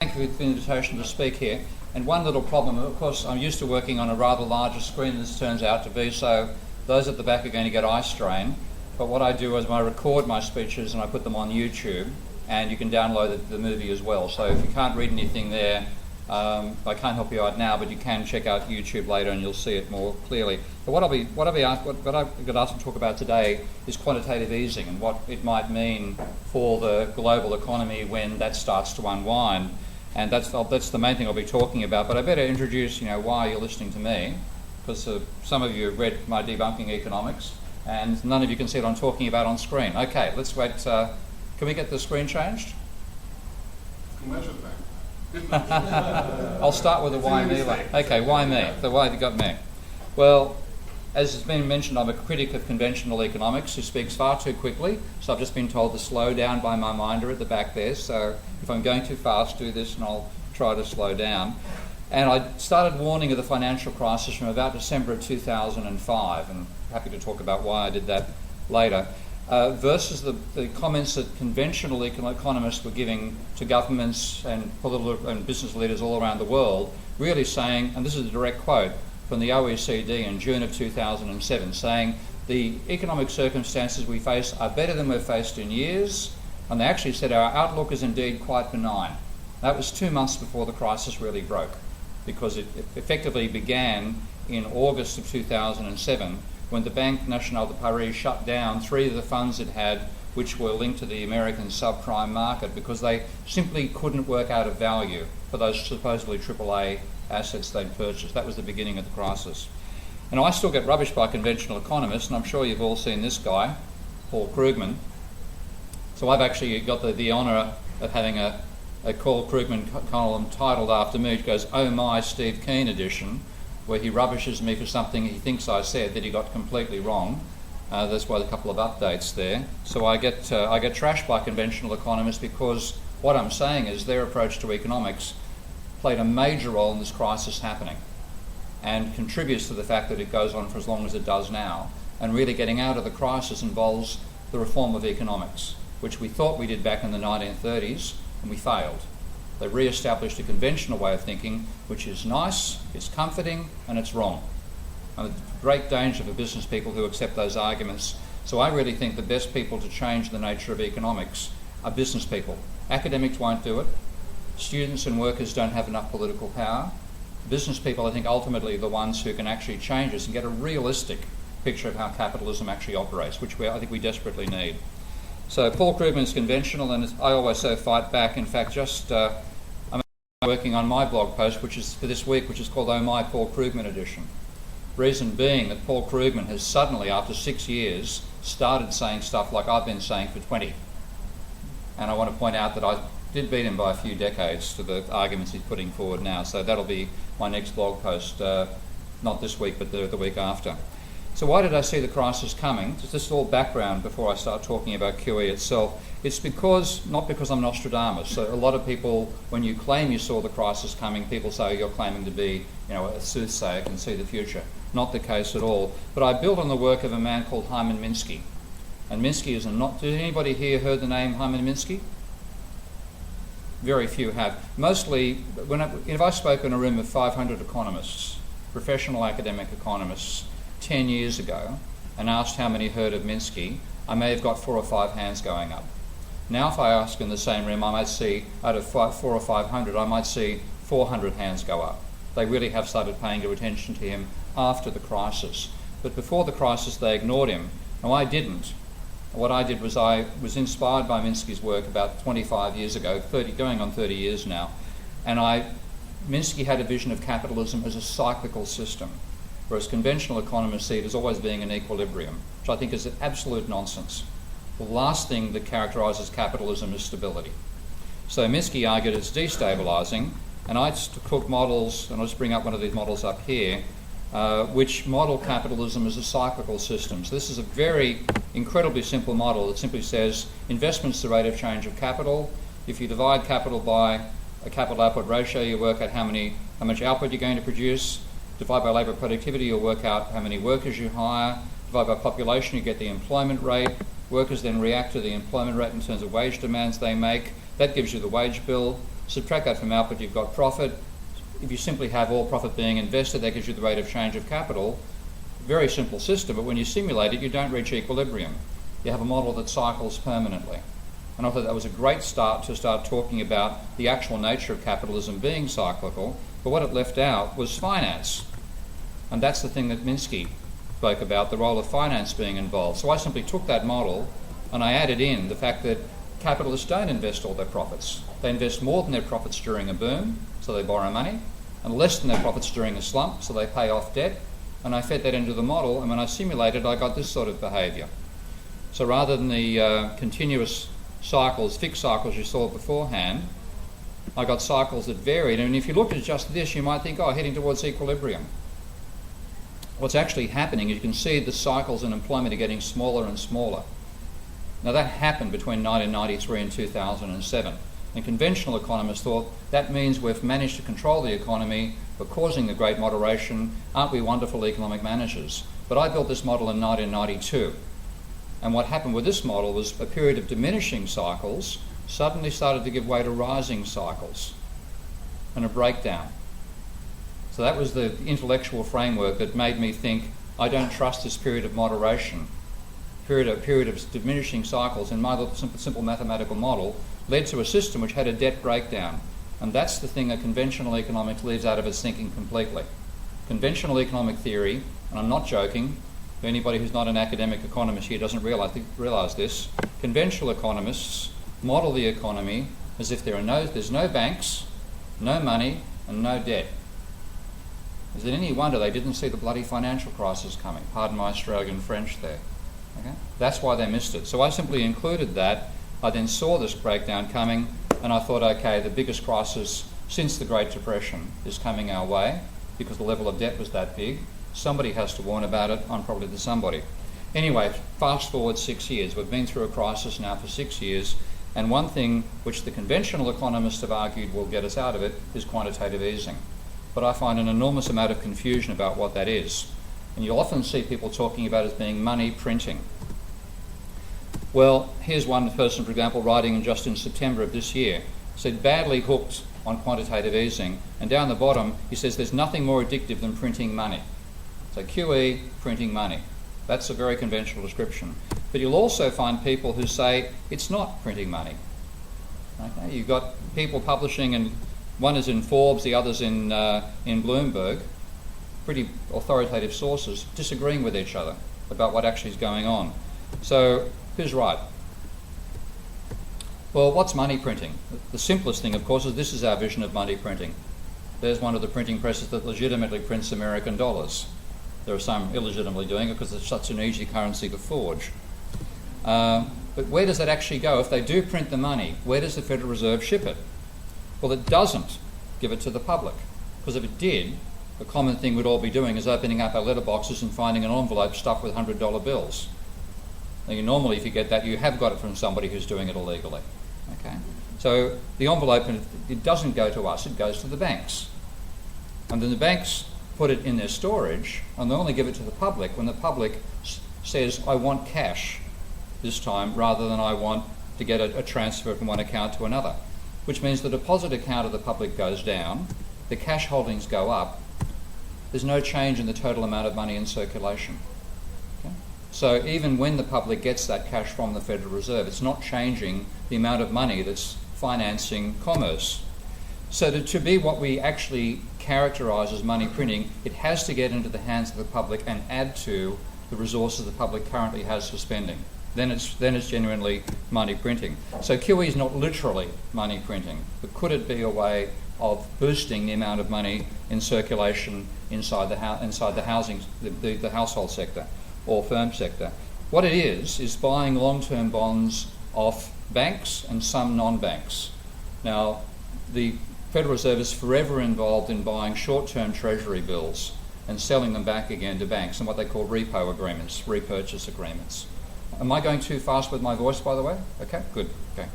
Thank you for the invitation to speak here. And one little problem, of course, I'm used to working on a rather larger screen than this turns out to be, so those at the back are going to get eye strain. But what I do is I record my speeches and I put them on YouTube, and you can download the movie as well. So if you can't read anything there, I can't help you out now, but you can check out YouTube later and you'll see it more clearly. But what I've got asked to talk about today is quantitative easing and what it might mean for the global economy when that starts to unwind. And that's the main thing I'll be talking about. But I better introduce, why you're listening to me, because some of you have read my Debunking Economics, and none of you can see what I'm talking about on screen. Okay, let's wait. Can we get the screen changed? I'll start with the why me. Okay, why me? The why you got me. Well, as has been mentioned, I'm a critic of conventional economics who speaks far too quickly, so I've just been told to slow down by my minder at the back there. So if I'm going too fast, do this and I'll try to slow down. And I started warning of the financial crisis from about December of 2005, and happy to talk about why I did that later, versus the comments that conventional economists were giving to governments and political and business leaders all around the world, really saying, and this is a direct quote from the OECD in June of 2007, saying the economic circumstances we face are better than we've faced in years, and they actually said our outlook is indeed quite benign. That was 2 months before the crisis really broke, because it effectively began in August of 2007 when the Banque Nationale de Paris shut down 3 of the funds it had which were linked to the American subprime market because they simply couldn't work out a value for those supposedly AAA assets they'd purchased. That was the beginning of the crisis. And I still get rubbish by conventional economists, and I'm sure you've all seen this guy, Paul Krugman. So I've actually got the honour of having a Paul Krugman column titled after me, which goes, "Oh my Steve Keen edition," where he rubbishes me for something he thinks I said that he got completely wrong. That's why there's a couple of updates there. So I get trashed by conventional economists because what I'm saying is their approach to economics played a major role in this crisis happening and contributes to the fact that it goes on for as long as it does now. And really getting out of the crisis involves the reform of economics, which we thought we did back in the 1930s, and we failed. They re-established a conventional way of thinking, which is nice, it's comforting, and it's wrong. And the great danger for business people who accept those arguments. So I really think the best people to change the nature of economics are business people. Academics won't do it. Students and workers don't have enough political power. Business people, I think, ultimately are the ones who can actually change this and get a realistic picture of how capitalism actually operates, which I think we desperately need. So Paul Krugman is conventional, and I always so fight back. In fact, I'm working on my blog post, which is for this week, which is called "Oh My Paul Krugman Edition." Reason being that Paul Krugman has suddenly, after 6 years, started saying stuff like I've been saying for 20. And I want to point out that I did beat him by a few decades to the arguments he's putting forward now. So that'll be my next blog post, not this week, but the week after. So why did I see the crisis coming? Just this is all background before I start talking about QE itself. It's not because I'm Nostradamus. So a lot of people, when you claim you saw the crisis coming, people say you're claiming to be, a soothsayer, can see the future. Not the case at all. But I built on the work of a man called Hyman Minsky. And Minsky is did anybody here heard the name Hyman Minsky? Very few have. Mostly, if I spoke in a room of 500 economists, professional academic economists, 10 years ago, and asked how many heard of Minsky, I may have got 4 or 5 hands going up. Now if I ask in the same room, I might see, out of 4 or 500, I might see 400 hands go up. They really have started paying attention to him after the crisis. But before the crisis, they ignored him. Now I didn't. What I did was I was inspired by Minsky's work about 25 years ago, going on 30 years now, and Minsky had a vision of capitalism as a cyclical system, whereas conventional economists see it as always being in equilibrium, which I think is absolute nonsense. The last thing that characterises capitalism is stability. So Minsky argued it's destabilising, and I took models, and I'll just bring up one of these models up here, which model capitalism as a cyclical system. So this is a very incredibly simple model that simply says investment's the rate of change of capital. If you divide capital by a capital output ratio, you work out how much output you're going to produce. Divide by labour productivity, you'll work out how many workers you hire. Divide by population, you get the employment rate. Workers then react to the employment rate in terms of wage demands they make. That gives you the wage bill. Subtract that from output, you've got profit. If you simply have all profit being invested, that gives you the rate of change of capital. Very simple system, but when you simulate it, you don't reach equilibrium. You have a model that cycles permanently. And I thought that was a great start to start talking about the actual nature of capitalism being cyclical, but what it left out was finance. And that's the thing that Minsky spoke about, the role of finance being involved. So I simply took that model and I added in the fact that capitalists don't invest all their profits. They invest more than their profits during a boom, so they borrow money, and less than their profits during a slump, so they pay off debt. And I fed that into the model, and when I simulated, I got this sort of behaviour. So rather than the continuous cycles, fixed cycles you saw beforehand, I got cycles that varied. And if you looked at just this, you might think, oh, heading towards equilibrium. What's actually happening is you can see the cycles in employment are getting smaller and smaller. Now that happened between 1993 and 2007. And conventional economists thought that means we've managed to control the economy, we're causing the great moderation, aren't we wonderful economic managers? But I built this model in 1992. And what happened with this model was a period of diminishing cycles suddenly started to give way to rising cycles and a breakdown. So that was the intellectual framework that made me think, I don't trust this period of moderation. Period of diminishing cycles in my little simple mathematical model led to a system which had a debt breakdown. And that's the thing that conventional economics leaves out of its thinking completely. Conventional economic theory, and I'm not joking, anybody who's not an academic economist here doesn't realise this, conventional economists model the economy as if there's no banks, no money, and no debt. Is it any wonder they didn't see the bloody financial crisis coming? Pardon my Australian French there. Okay? That's why they missed it. So I simply included that. I then saw this breakdown coming, and I thought, okay, the biggest crisis since the Great Depression is coming our way because the level of debt was that big. Somebody has to warn about it. I'm probably the somebody. Anyway, fast forward 6 years. We've been through a crisis now for 6 years, and one thing which the conventional economists have argued will get us out of it is quantitative easing. But I find an enormous amount of confusion about what that is. And you'll often see people talking about it as being money printing. Well, here's one person, for example, writing just in September of this year, said badly hooked on quantitative easing, and down the bottom he says there's nothing more addictive than printing money. So QE, printing money. That's a very conventional description. But you'll also find people who say it's not printing money. Okay? You've got people publishing, and one is in Forbes, the other's in Bloomberg, pretty authoritative sources, disagreeing with each other about what actually is going on. So who's right? Well, what's money printing? The simplest thing, of course, is this is our vision of money printing. There's one of the printing presses that legitimately prints American dollars. There are some illegitimately doing it because it's such an easy currency to forge. But where does that actually go? If they do print the money, where does the Federal Reserve ship it? Well, it doesn't give it to the public, because if it did, the common thing we'd all be doing is opening up our letterboxes and finding an envelope stuffed with $100 bills. Now, normally, if you get that, you have got it from somebody who's doing it illegally. Okay? So the envelope, it doesn't go to us, it goes to the banks. And then the banks put it in their storage, and they only give it to the public when the public says, I want cash this time, rather than I want to get a transfer from one account to another. Which means the deposit account of the public goes down, the cash holdings go up, there's no change in the total amount of money in circulation. Okay? So even when the public gets that cash from the Federal Reserve, it's not changing the amount of money that's financing commerce. So to be what we actually characterise as money printing, it has to get into the hands of the public and add to the resources the public currently has for spending. Then it's genuinely money printing. So QE is not literally money printing, but could it be a way of boosting the amount of money in circulation inside the housing, the household sector or firm sector? What it is buying long-term bonds off banks and some non-banks. Now, the Federal Reserve is forever involved in buying short-term treasury bills and selling them back again to banks, and what they call repo agreements, repurchase agreements. Am I going too fast with my voice, by the way? Okay, good. Okay.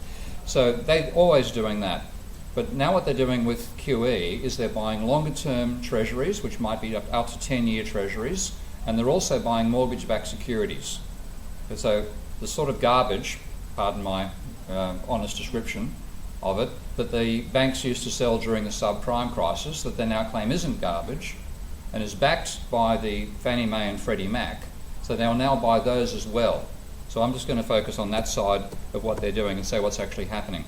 So they're always doing that. But now what they're doing with QE is they're buying longer-term treasuries, which might be up to 10-year treasuries, and they're also buying mortgage-backed securities. So the sort of garbage, pardon my honest description, of it that the banks used to sell during the subprime crisis that they now claim isn't garbage and is backed by the Fannie Mae and Freddie Mac. So they'll now buy those as well. So I'm just going to focus on that side of what they're doing and say what's actually happening.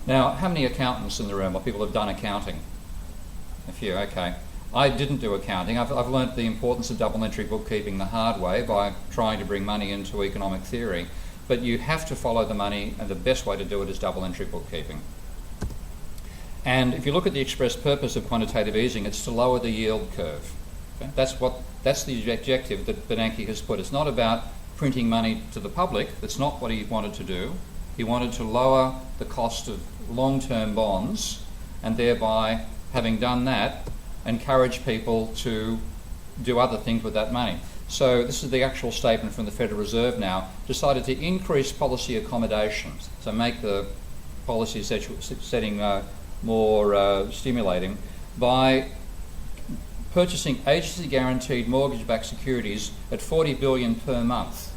Now, how many accountants in the room or people have done accounting? A few, okay. I didn't do accounting. I've learnt the importance of double entry bookkeeping the hard way by trying to bring money into economic theory. But you have to follow the money, and the best way to do it is double entry bookkeeping. And if you look at the express purpose of quantitative easing, it's to lower the yield curve. Okay? That's the objective that Bernanke has put. It's not about printing money to the public. That's not what he wanted to do. He wanted to lower the cost of long-term bonds, and thereby, having done that, encourage people to do other things with that money. So this is the actual statement from the Federal Reserve now, decided to increase policy accommodations, so make the policy setting more stimulating by purchasing agency guaranteed mortgage-backed securities at $40 billion per month.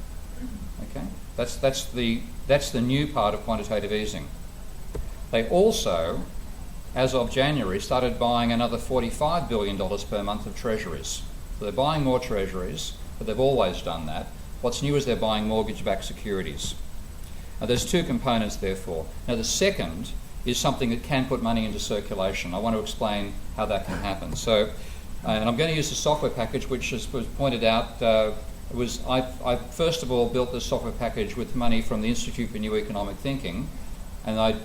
Okay, that's the new part of quantitative easing. They also, as of January, started buying another $45 billion per month of treasuries. So they're buying more treasuries, but they've always done that. What's new is they're buying mortgage-backed securities. Now there's two components, therefore. Now the second is something that can put money into circulation. I want to explain how that can happen. So, and I'm going to use the software package, which, as was pointed out, I first of all built this software package with money from the Institute for New Economic Thinking, and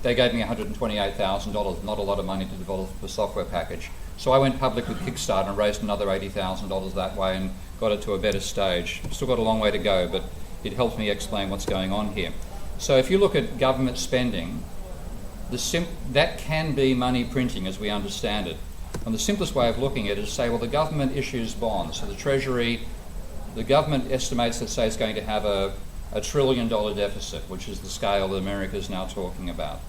they gave me $128,000, not a lot of money to develop the software package. So I went public with Kickstarter and raised another $80,000 that way and got it to a better stage. Still got a long way to go, but it helps me explain what's going on here. So if you look at government spending, that can be money printing as we understand it. And the simplest way of looking at it is to say, well, the government issues bonds. So the Treasury, the government estimates, let's say, it's going to have a $1 trillion deficit, which is the scale that America is now talking about.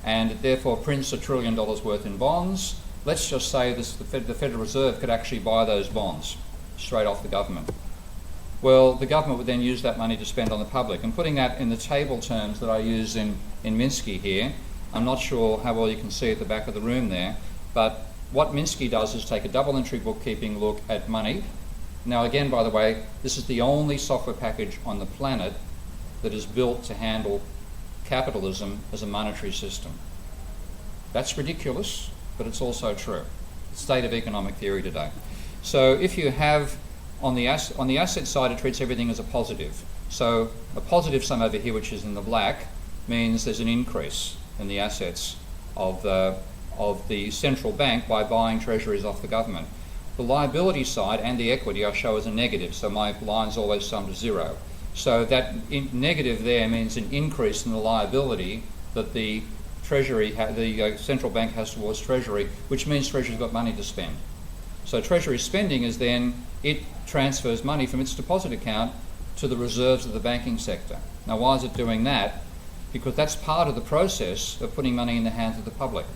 And it therefore prints $1 trillion worth in bonds. Let's just say the Federal Reserve could actually buy those bonds straight off the government. Well, the government would then use that money to spend on the public. And putting that in the table terms that I use in Minsky here, I'm not sure how well you can see at the back of the room there, but what Minsky does is take a double entry bookkeeping look at money. Now again, by the way, this is the only software package on the planet that is built to handle capitalism as a monetary system. That's ridiculous, but it's also true. State of economic theory today. So if you have, on the asset side, it treats everything as a positive. So a positive sum over here, which is in the black, means there's an increase in the assets of the central bank by buying treasuries off the government. The liability side and the equity I show as a negative, so my line's always sum to zero. So that negative there means an increase in the liability that the Treasury, the central bank has towards Treasury, which means Treasury's got money to spend. So Treasury spending is then, it transfers money from its deposit account to the reserves of the banking sector. Now why is it doing that? Because that's part of the process of putting money in the hands of the public.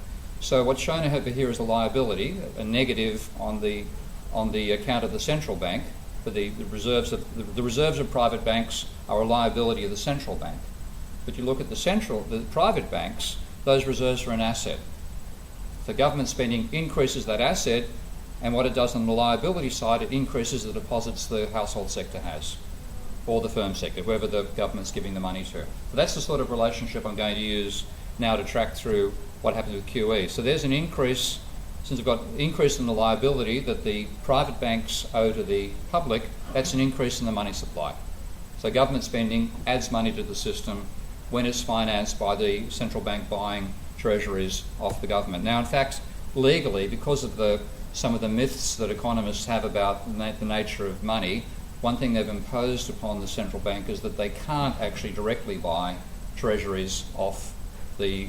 So what's shown over here is a liability, a negative on the account of the central bank, for the reserves of private banks are a liability of the central bank. But you look at the private banks, those reserves are an asset. The government spending increases that asset, and what it does on the liability side, it increases the deposits the household sector has, or the firm sector, whoever the government's giving the money to. So that's the sort of relationship I'm going to use now to track through what happens with QE. So there's an increase, since we've got increase in the liability that the private banks owe to the public, that's an increase in the money supply. So government spending adds money to the system when it's financed by the central bank buying treasuries off the government. Now, in fact, legally, because of some of the myths that economists have about the nature of money, one thing they've imposed upon the central bank is that they can't actually directly buy treasuries off the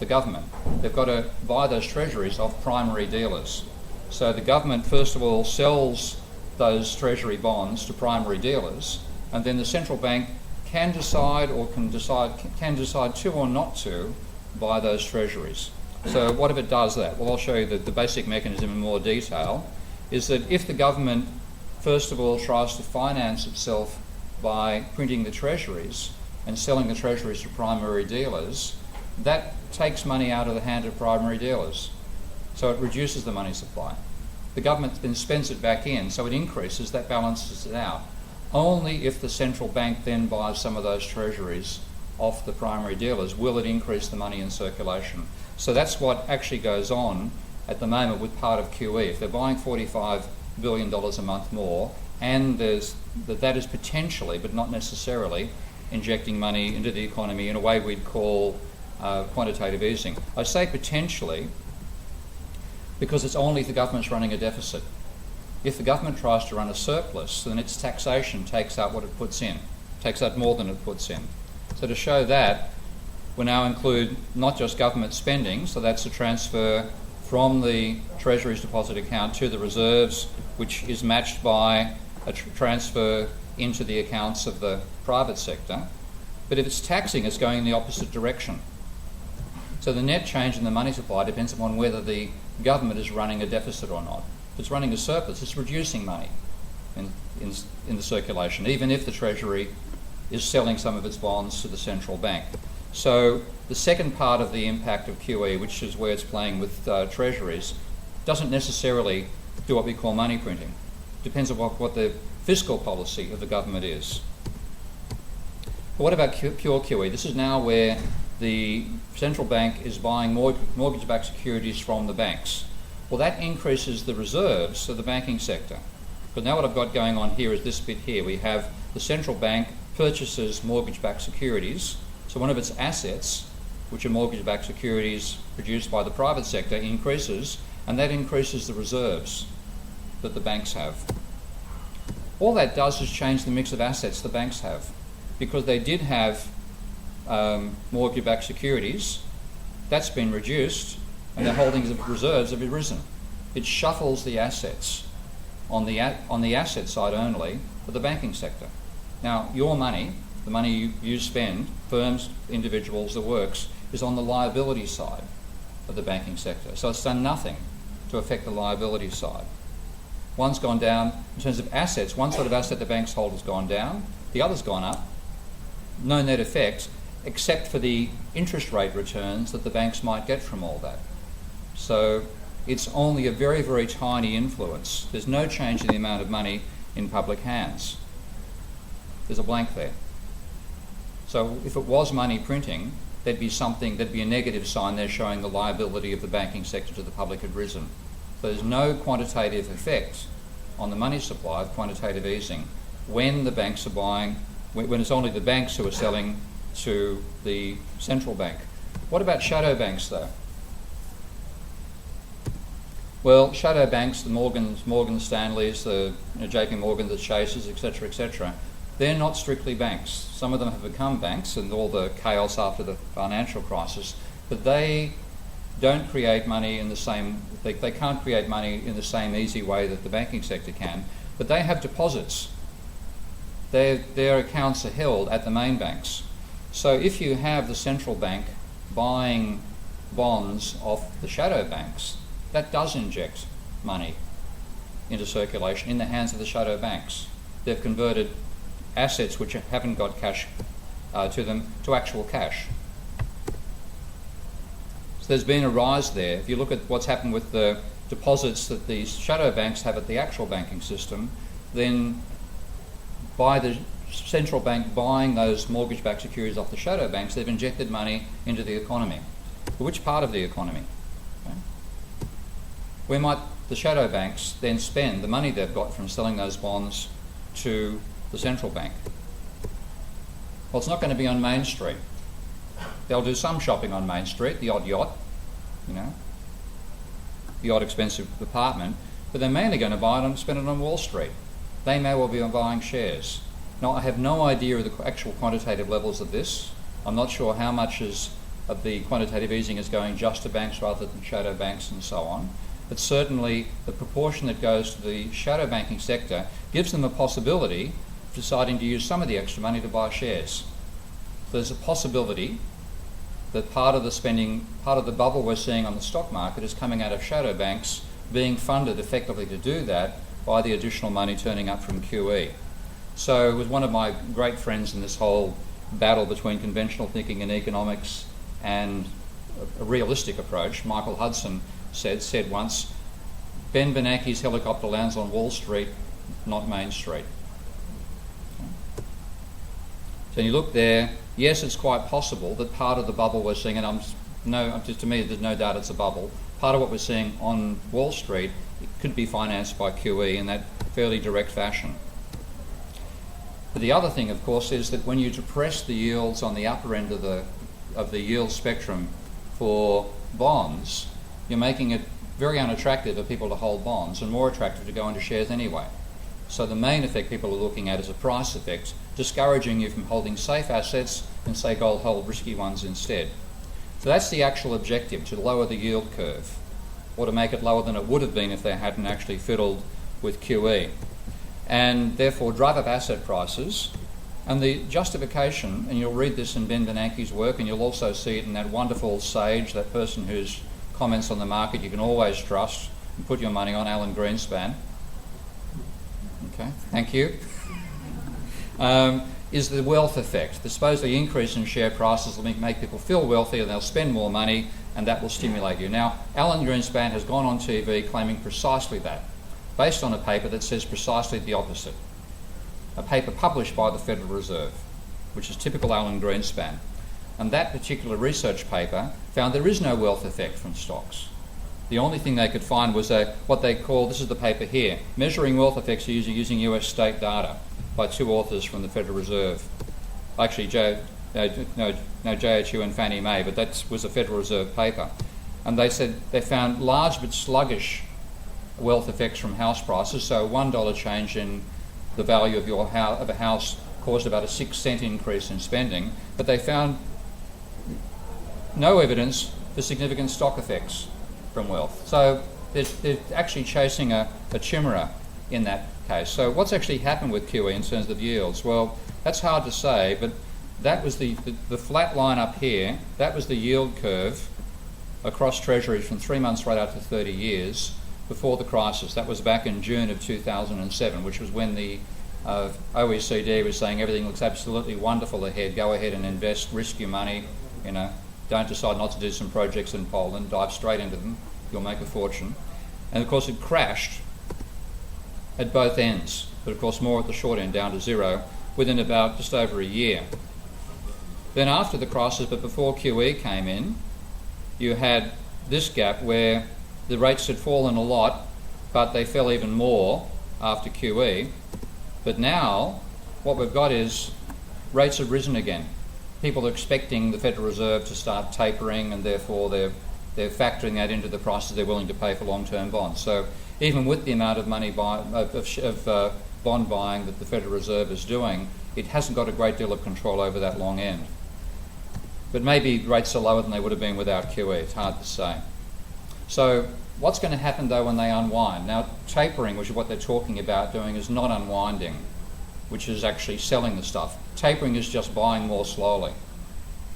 government. They've got to buy those treasuries off primary dealers. So the government, first of all, sells those treasury bonds to primary dealers, and then the central bank can decide to or not to buy those treasuries. So what if it does that? Well, I'll show you the basic mechanism in more detail, is that if the government, first of all, tries to finance itself by printing the treasuries and selling the treasuries to primary dealers, that takes money out of the hand of primary dealers. So it reduces the money supply. The government then spends it back in, so it increases, that balances it out. Only if the central bank then buys some of those treasuries off the primary dealers will it increase the money in circulation. So that's what actually goes on at the moment with part of QE. If they're buying $45 billion a month more, and that is potentially, but not necessarily, injecting money into the economy in a way we'd call quantitative easing. I say potentially because it's only if the government's running a deficit. If the government tries to run a surplus, then its taxation takes out what it puts in, takes out more than it puts in. So to show that, we now include not just government spending, so that's a transfer from the Treasury's deposit account to the reserves, which is matched by a transfer into the accounts of the private sector. But if it's taxing, it's going in the opposite direction. So the net change in the money supply depends upon whether the government is running a deficit or not. If it's running a surplus, it's reducing money in the circulation, even if the Treasury is selling some of its bonds to the central bank. So the second part of the impact of QE, which is where it's playing with treasuries, doesn't necessarily do what we call money printing. Depends on what the fiscal policy of the government is. But what about pure QE? This is now where the central bank is buying mortgage-backed securities from the banks. Well, that increases the reserves of the banking sector. But now what I've got going on here is this bit here. We have the central bank purchases mortgage-backed securities. So one of its assets, which are mortgage-backed securities produced by the private sector, increases, and that increases the reserves that the banks have. All that does is change the mix of assets the banks have, because they did have mortgage-backed securities. That's been reduced, and their holdings of reserves have risen. It shuffles the assets on the asset side only for the banking sector. Now, your money, the money you spend, firms, individuals, the works, is on the liability side of the banking sector. So it's done nothing to affect the liability side. One's gone down in terms of assets. One sort of asset the banks hold has gone down, the other's gone up. No net effect, except for the interest rate returns that the banks might get from all that. So it's only a very, very tiny influence. There's no change in the amount of money in public hands. There's a blank there. So if it was money printing, there'd be a negative sign there showing the liability of the banking sector to the public had risen. So there's no quantitative effect on the money supply of quantitative easing when the banks are buying, when it's only the banks who are selling to the central bank. What about shadow banks though? Well, shadow banks, the Morgan Stanleys, the JP Morgan, the Chases, etc., they're not strictly banks. Some of them have become banks and all the chaos after the financial crisis, but they don't create money in the same, they can't create money in the same easy way that the banking sector can, but they have deposits. Their accounts are held at the main banks. So if you have the central bank buying bonds off the shadow banks, that does inject money into circulation in the hands of the shadow banks. They've converted assets which haven't got cash to them to actual cash. So there's been a rise there. If you look at what's happened with the deposits that these shadow banks have at the actual banking system, then by the central bank buying those mortgage-backed securities off the shadow banks, they've injected money into the economy. But which part of the economy? Okay. Where might the shadow banks then spend the money they've got from selling those bonds to the central bank? Well, it's not going to be on Main Street. They'll do some shopping on Main Street, the odd yacht, the odd expensive apartment, but they're mainly going to buy it and spend it on Wall Street. They may well be buying shares. Now, I have no idea of the actual quantitative levels of this. I'm not sure how much of the quantitative easing is going just to banks rather than shadow banks and so on. But certainly the proportion that goes to the shadow banking sector gives them a possibility of deciding to use some of the extra money to buy shares. So there's a possibility that part of the bubble we're seeing on the stock market is coming out of shadow banks being funded effectively to do that by the additional money turning up from QE. So it was one of my great friends in this whole battle between conventional thinking and economics and a realistic approach. Michael Hudson said once, Ben Bernanke's helicopter lands on Wall Street, not Main Street. So you look there, yes, it's quite possible that part of the bubble we're seeing, and to me there's no doubt it's a bubble, part of what we're seeing on Wall Street could be financed by QE in that fairly direct fashion. But the other thing, of course, is that when you depress the yields on the upper end of the yield spectrum for bonds, you're making it very unattractive for people to hold bonds and more attractive to go into shares anyway. So the main effect people are looking at is a price effect, discouraging you from holding safe assets and say gold, hold risky ones instead. So that's the actual objective, to lower the yield curve, or to make it lower than it would have been if they hadn't actually fiddled with QE. And therefore drive up asset prices. And the justification, and you'll read this in Ben Bernanke's work, and you'll also see it in that wonderful sage, that person whose comments on the market you can always trust and put your money on, Alan Greenspan. Okay, thank you. Is the wealth effect. The supposedly increase in share prices will make people feel wealthy and they'll spend more money, and that will stimulate you. Now, Alan Greenspan has gone on TV claiming precisely that, based on a paper that says precisely the opposite. A paper published by the Federal Reserve, which is typical Alan Greenspan. And that particular research paper found there is no wealth effect from stocks. The only thing they could find was what they call, this is the paper here, measuring wealth effects using US state data, by two authors from the Federal Reserve. Actually, JHU and Fannie Mae, but that was a Federal Reserve paper. And they said they found large but sluggish wealth effects from house prices. So a $1 change in the value of a house caused about a 6-cent increase in spending, but they found no evidence for significant stock effects from wealth. So they're actually chasing a chimera in that case. So what's actually happened with QE in terms of yields? Well, that's hard to say, but that was the flat line up here. That was the yield curve across treasuries from 3 months right out to 30 years before the crisis. That was back in June of 2007, which was when the OECD was saying everything looks absolutely wonderful ahead. Go ahead and invest, risk your money, don't decide not to do some projects in Poland, dive straight into them, you'll make a fortune. And of course it crashed at both ends, but of course more at the short end, down to zero, within about just over a year. Then after the crisis, but before QE came in, you had this gap where the rates had fallen a lot, but they fell even more after QE. But now what we've got is rates have risen again. People are expecting the Federal Reserve to start tapering, and therefore they're factoring that into the prices they're willing to pay for long-term bonds. So even with the amount of money bond buying that the Federal Reserve is doing, it hasn't got a great deal of control over that long end. But maybe rates are lower than they would have been without QE, it's hard to say. So what's going to happen though when they unwind? Now tapering, which is what they're talking about doing, is not unwinding, which is actually selling the stuff. Tapering is just buying more slowly.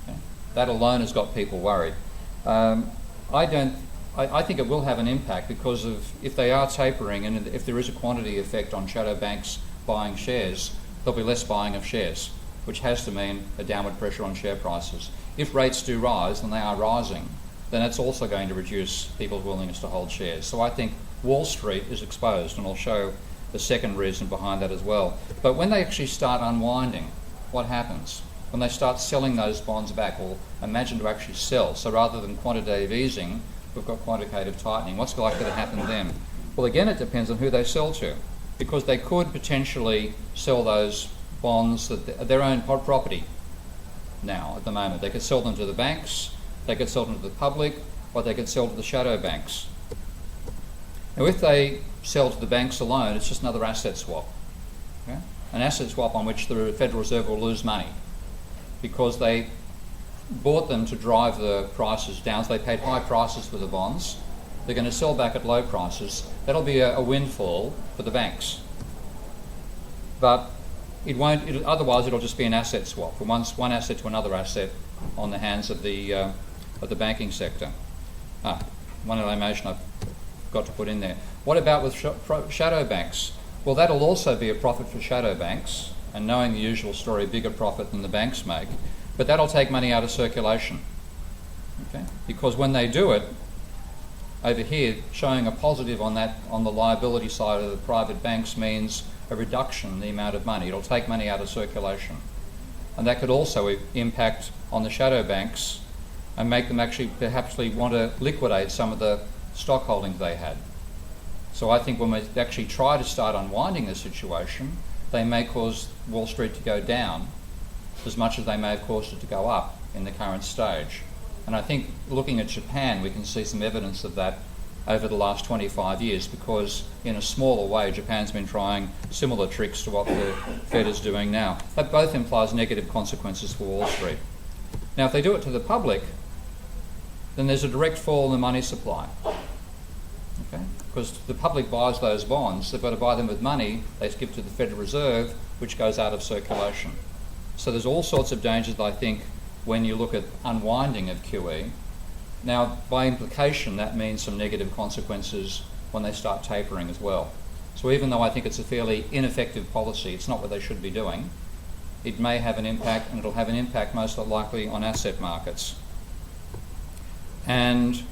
Okay? That alone has got people worried. I think it will have an impact because of if they are tapering and if there is a quantity effect on shadow banks buying shares, there'll be less buying of shares, which has to mean a downward pressure on share prices. If rates do rise, and they are rising, then it's also going to reduce people's willingness to hold shares. So I think Wall Street is exposed, and I'll show the second reason behind that as well. But when they actually start unwinding, what happens? When they start selling those bonds back, or imagine to actually sell, so rather than quantitative easing, we've got quantitative tightening. What's likely to happen then? Well, again, it depends on who they sell to, because they could potentially sell those bonds at their own property now at the moment. They could sell them to the banks, they could sell them to the public, or they could sell to the shadow banks. Now, if they sell to the banks alone, it's just another asset swap. Okay? An asset swap on which the Federal Reserve will lose money because they bought them to drive the prices down. So they paid high prices for the bonds. They're going to sell back at low prices. That'll be a windfall for the banks. But it won't. Otherwise, it'll just be an asset swap from one asset to another asset on the hands of the banking sector. One animation I've got to put in there. What about with shadow banks? Well, that'll also be a profit for shadow banks, and knowing the usual story, bigger profit than the banks make, but that'll take money out of circulation. Okay? Because when they do it, over here, showing a positive on the liability side of the private banks means a reduction in the amount of money. It'll take money out of circulation. And that could also impact on the shadow banks and make them actually perhaps want to liquidate some of the stock holdings they had. So I think when we actually try to start unwinding the situation, they may cause Wall Street to go down as much as they may have caused it to go up in the current stage. And I think looking at Japan, we can see some evidence of that over the last 25 years, because in a smaller way, Japan's been trying similar tricks to what the Fed is doing now. That both implies negative consequences for Wall Street. Now, if they do it to the public, then there's a direct fall in the money supply. Okay? Because the public buys those bonds, they've got to buy them with money, they give to the Federal Reserve, which goes out of circulation. So there's all sorts of dangers, I think, when you look at unwinding of QE. Now, by implication, that means some negative consequences when they start tapering as well. So even though I think it's a fairly ineffective policy, it's not what they should be doing, it may have an impact, and it'll have an impact most likely on asset markets. And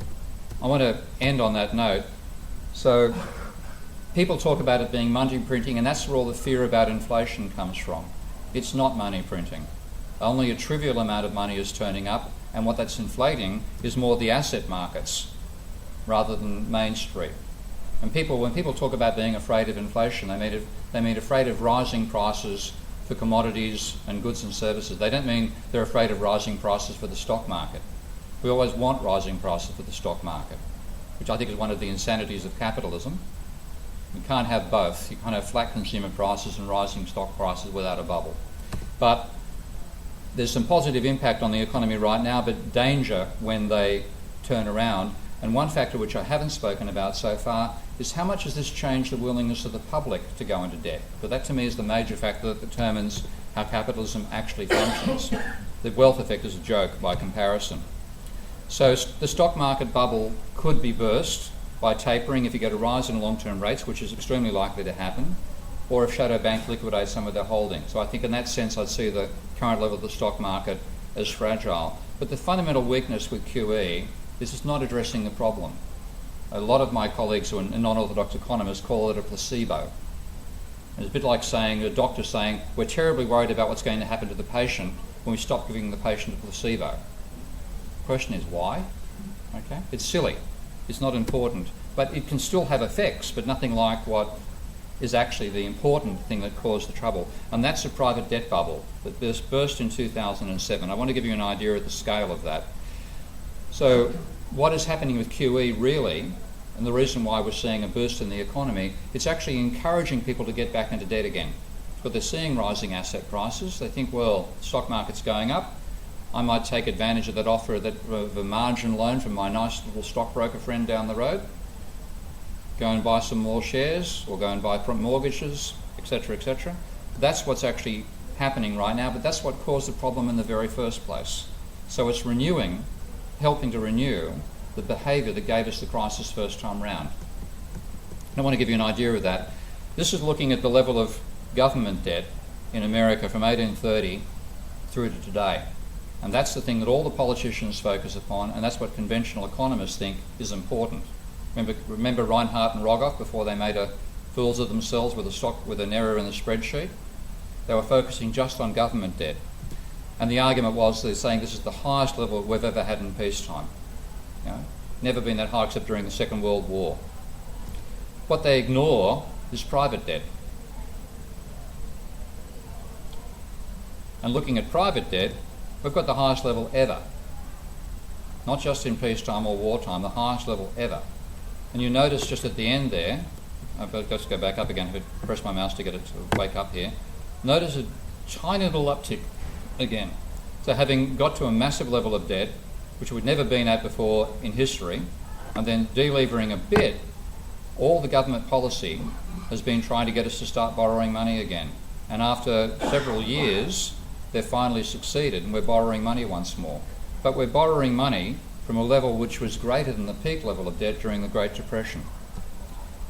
I want to end on that note. So people talk about it being money printing, and that's where all the fear about inflation comes from. It's not money printing. Only a trivial amount of money is turning up, and what that's inflating is more the asset markets rather than Main Street. And when people talk about being afraid of inflation, they mean afraid of rising prices for commodities and goods and services. They don't mean they're afraid of rising prices for the stock market. We always want rising prices for the stock market, which I think is one of the insanities of capitalism. You can't have both. You can't have flat consumer prices and rising stock prices without a bubble. But there's some positive impact on the economy right now, but danger when they turn around. And one factor which I haven't spoken about so far is how much has this changed the willingness of the public to go into debt? But that to me is the major factor that determines how capitalism actually functions. The wealth effect is a joke by comparison. So the stock market bubble could be burst by tapering if you get a rise in long-term rates, which is extremely likely to happen, or if shadow banks liquidate some of their holdings. So I think in that sense I'd see the current level of the stock market as fragile. But the fundamental weakness with QE is it's not addressing the problem. A lot of my colleagues who are non-orthodox economists call it a placebo. It's a bit like saying, a doctor saying, we're terribly worried about what's going to happen to the patient when we stop giving the patient a placebo. The question is why? Okay, it's silly. It's not important. But it can still have effects, but nothing like what is actually the important thing that caused the trouble. And that's a private debt bubble that burst in 2007. I want to give you an idea of the scale of that. So what is happening with QE really, and the reason why we're seeing a burst in the economy, it's actually encouraging people to get back into debt again. But they're seeing rising asset prices. They think, well, the stock market's going up. I might take advantage of that offer of a margin loan from my nice little stockbroker friend down the road. Go and buy some more shares, or go and buy mortgages, etc., etc. That's what's actually happening right now, but that's what caused the problem in the very first place. So it's helping to renew the behaviour that gave us the crisis first time round. And I want to give you an idea of that. This is looking at the level of government debt in America from 1830 through to today. And that's the thing that all the politicians focus upon, and that's what conventional economists think is important. Remember Reinhardt and Rogoff before they made fools of themselves with an error in the spreadsheet? They were focusing just on government debt. And the argument was they're saying this is the highest level we've ever had in peacetime. Never been that high except during the Second World War. What they ignore is private debt. And looking at private debt, we've got the highest level ever. Not just in peacetime or wartime, the highest level ever. And you notice just at the end there, I've got to go back up again, if I press my mouse to get it to wake up here. Notice a tiny little uptick again. So having got to a massive level of debt, which we'd never been at before in history, and then delevering a bit, all the government policy has been trying to get us to start borrowing money again. And after several years, they've finally succeeded, and we're borrowing money once more. But we're borrowing money from a level which was greater than the peak level of debt during the Great Depression.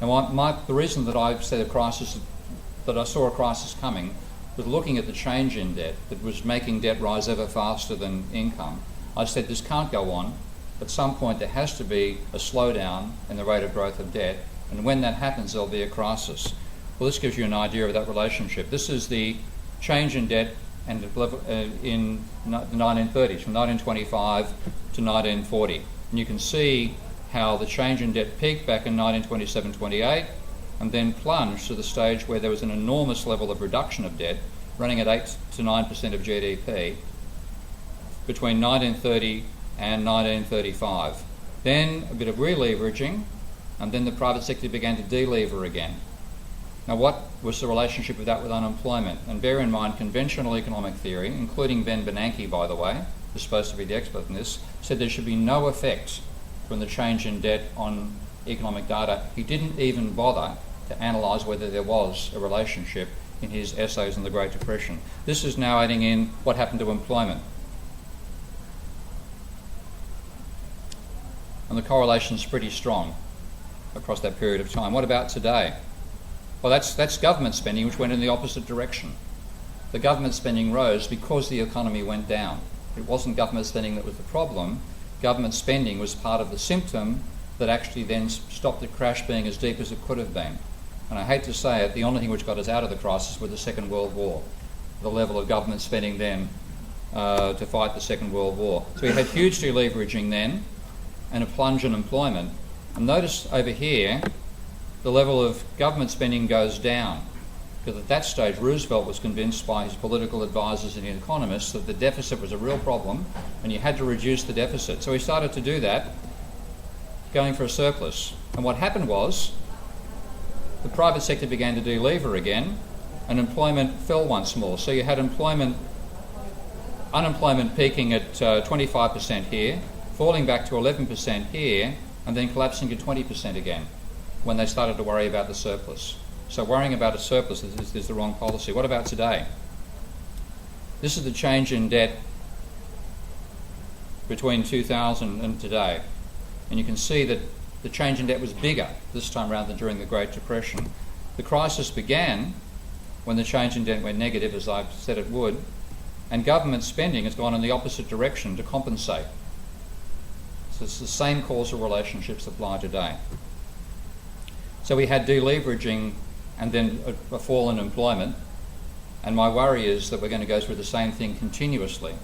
Now, the reason that I said that I saw a crisis coming was looking at the change in debt that was making debt rise ever faster than income. I said this can't go on. at some point there has to be a slowdown in the rate of growth of debt, and when that happens there'll be a crisis. Well, this gives you an idea of that relationship. This is the change in debt and in the 1930s, from 1925 to 1940. And you can see how the change in debt peaked back in 1927-28 and then plunged to the stage where there was an enormous level of reduction of debt, running at 8 to 9% of GDP between 1930 and 1935. Then a bit of re-leveraging, and then the private sector began to de-lever again. Now, what was the relationship of that with unemployment? And bear in mind, conventional economic theory, including Ben Bernanke, by the way, who's supposed to be the expert in this, said there should be no effect from the change in debt on economic data. He didn't even bother to analyse whether there was a relationship in his essays on the Great Depression. This is now adding in what happened to employment. And the correlation's pretty strong across that period of time. What about today? Well, that's government spending, which went in the opposite direction. The government spending rose because the economy went down. It wasn't government spending that was the problem. Government spending was part of the symptom that actually then stopped the crash being as deep as it could have been. And I hate to say it, the only thing which got us out of the crisis was the Second World War, the level of government spending then to fight the Second World War. So we had huge deleveraging then and a plunge in employment. And notice over here, the level of government spending goes down, because at that stage Roosevelt was convinced by his political advisors and economists that the deficit was a real problem and you had to reduce the deficit. So he started to do that, going for a surplus. And what happened was the private sector began to de-lever again and employment fell once more. So you had unemployment peaking at 25% here, falling back to 11% here, and then collapsing to 20% again when they started to worry about the surplus. So worrying about a surplus is the wrong policy. What about today? This is the change in debt between 2000 and today. And you can see that the change in debt was bigger this time around than during the Great Depression. The crisis began when the change in debt went negative, as I've said it would, and government spending has gone in the opposite direction to compensate. So it's the same causal relationships apply today. So we had deleveraging and then a fall in employment, and my worry is that we're going to go through the same thing continuously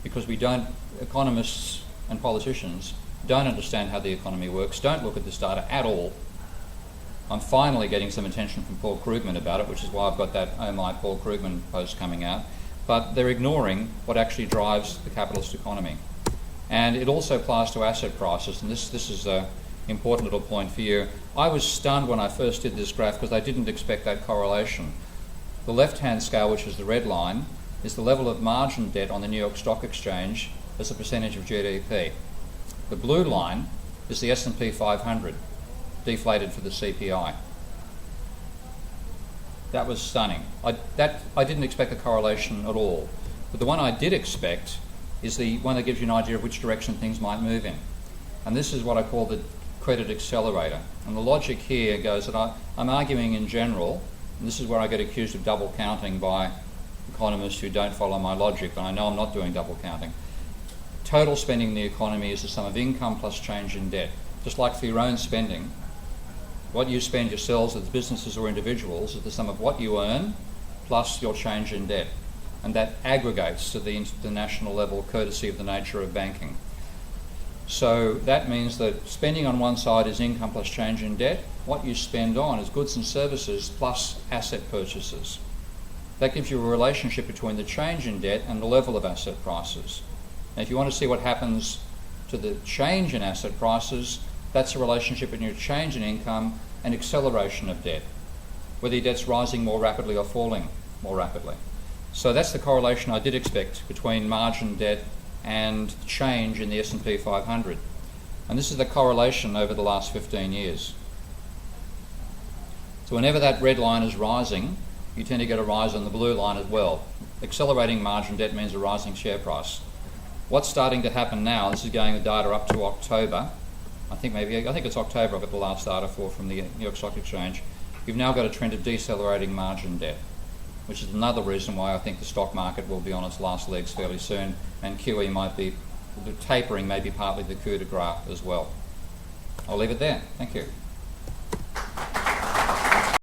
because economists and politicians don't understand how the economy works, don't look at this data at all. I'm finally getting some attention from Paul Krugman about it, which is why I've got that Oh My Paul Krugman post coming out, but they're ignoring what actually drives the capitalist economy. And it also applies to asset prices, and this is a important little point for you. I was stunned when I first did this graph because I didn't expect that correlation. The left-hand scale, which is the red line, is the level of margin debt on the New York Stock Exchange as a percentage of GDP. The blue line is the S&P 500, deflated for the CPI. That was stunning. I didn't expect the correlation at all. But the one I did expect is the one that gives you an idea of which direction things might move in. And this is what I call the credit accelerator. And the logic here goes that I'm arguing in general, and this is where I get accused of double counting by economists who don't follow my logic, and I know I'm not doing double counting. Total spending in the economy is the sum of income plus change in debt. Just like for your own spending, what you spend yourselves as businesses or individuals is the sum of what you earn plus your change in debt. And that aggregates to the international level courtesy of the nature of banking. So that means that spending on one side is income plus change in debt. What you spend on is goods and services plus asset purchases. That gives you a relationship between the change in debt and the level of asset prices. And if you want to see what happens to the change in asset prices, that's a relationship between your change in income and acceleration of debt, whether your debt's rising more rapidly or falling more rapidly. So that's the correlation I did expect between margin debt and change in the S&P 500. And this is the correlation over the last 15 years. So whenever that red line is rising, you tend to get a rise on the blue line as well. Accelerating margin debt means a rising share price. What's starting to happen now, this is going the data up to October, I think it's October I've got the last data from the New York Stock Exchange. You've now got a trend of decelerating margin debt, which is another reason why I think the stock market will be on its last legs fairly soon and QE might be the tapering may be partly the coup de grace as well. I'll leave it there. Thank you.